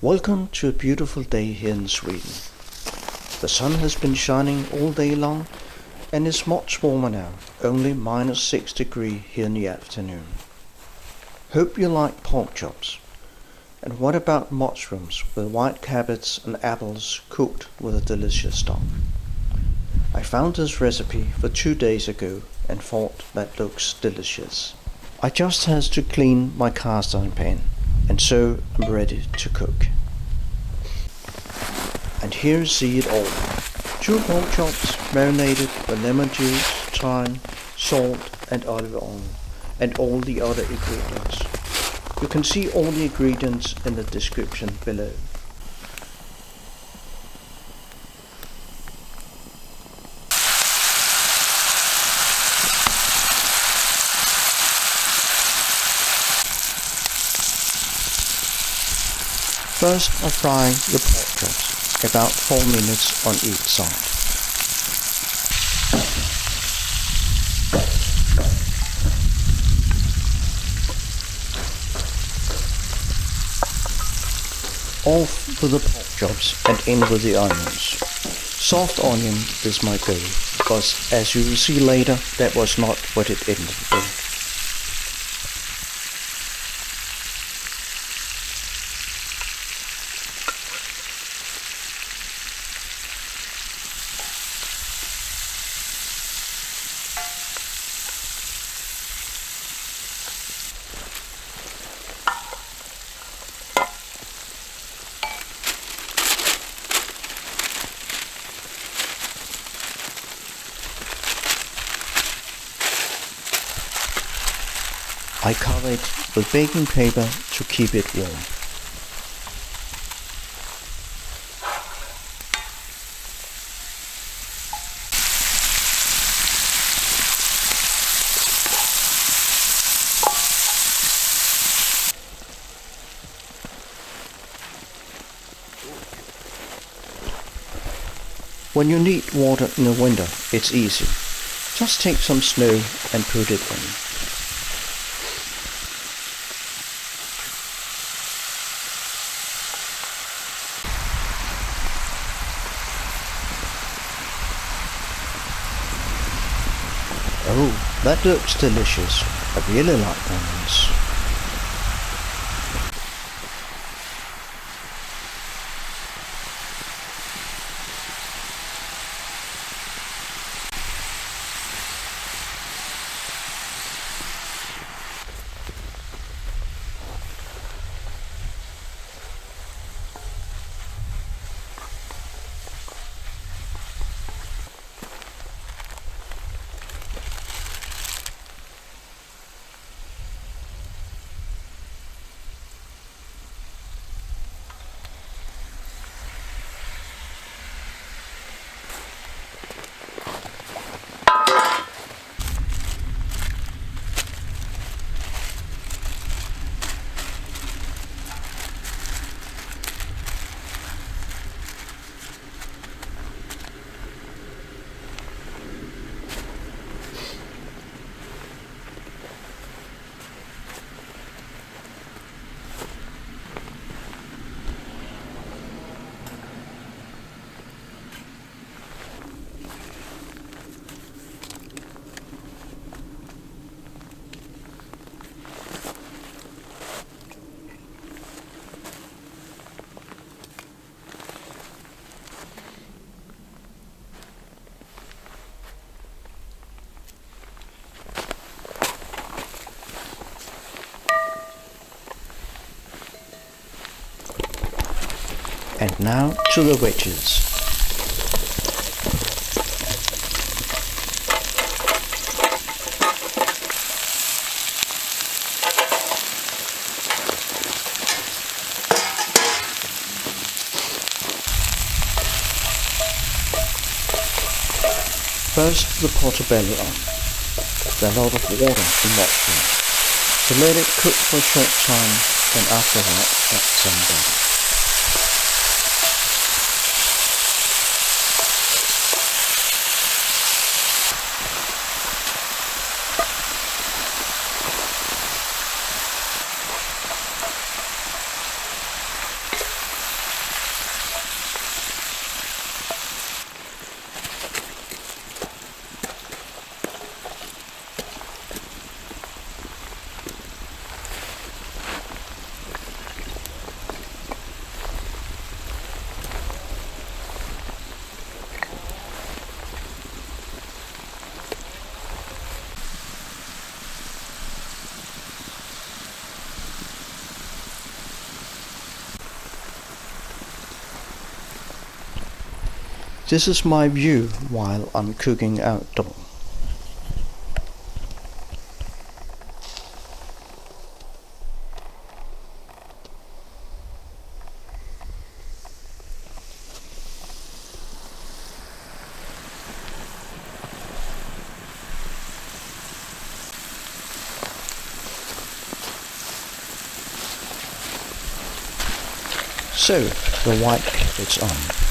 Welcome to a beautiful day here in Sweden. The sun has been shining all day long and is much warmer now, only -6 degrees here in the afternoon. Hope you like pork chops. And what about mushrooms with white carrots and apples cooked with a delicious stock? I found this recipe for 2 days ago and thought that looks delicious. I just had to clean my cast iron pan, and so I'm ready to cook. And here you see it all. 2 pork chops marinated with lemon juice, thyme, salt and olive oil, and all the other ingredients. You can see all the ingredients in the description below. First I fry the pork chops, about 4 minutes on each side. Off with the pork chops and in with the onions. Soft onion is my goal, because as you will see later, that was not what it ended with. I cover it with baking paper to keep it warm. When you need water in the winter, it's easy. Just take some snow and put it in. Oh, that looks delicious. I really like onions. And now to the wedges. First the portobello on. There's a lot of water in mushroom. So let it cook for a short time, and after that add some butter. This is my view while I'm cooking outdoor. So, the white is on.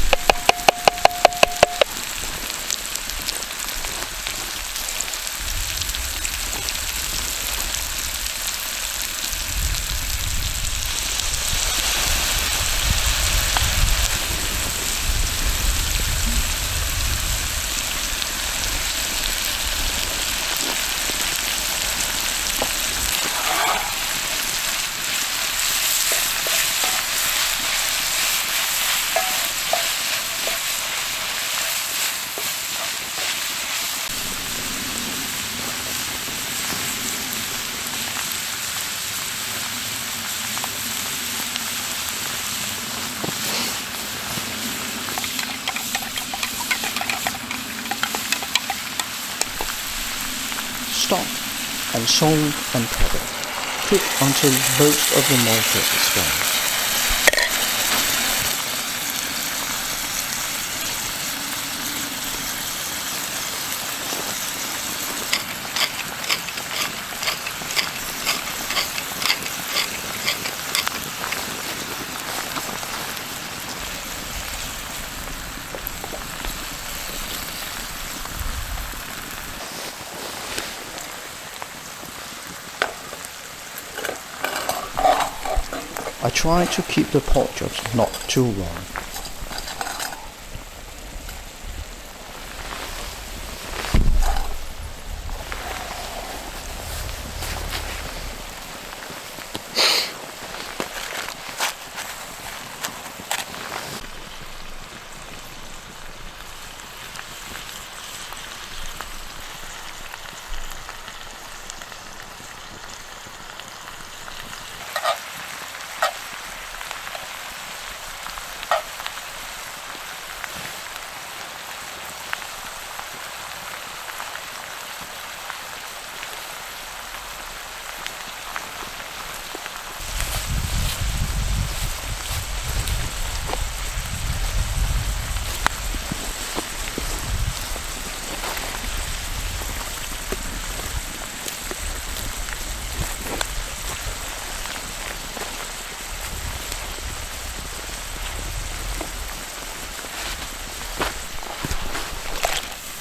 Stop and salt and pepper. Cook until most of the moisture is gone. I try to keep the pork chops not too long.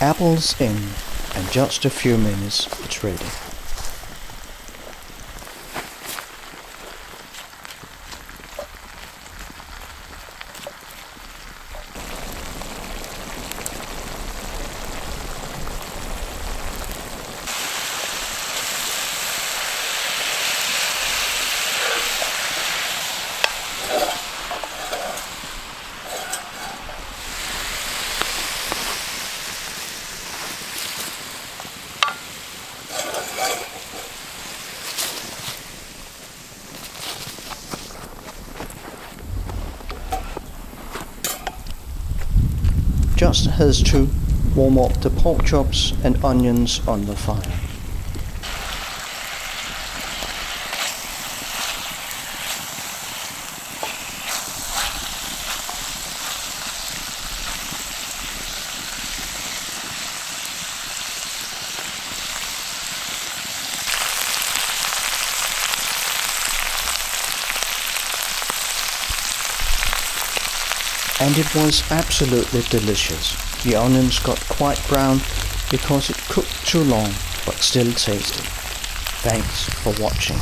Apples in, and just a few minutes it's ready. Just has to warm up the pork chops and onions on the fire. And it was absolutely delicious. The onions got quite brown because it cooked too long, but still tasty. Thanks for watching.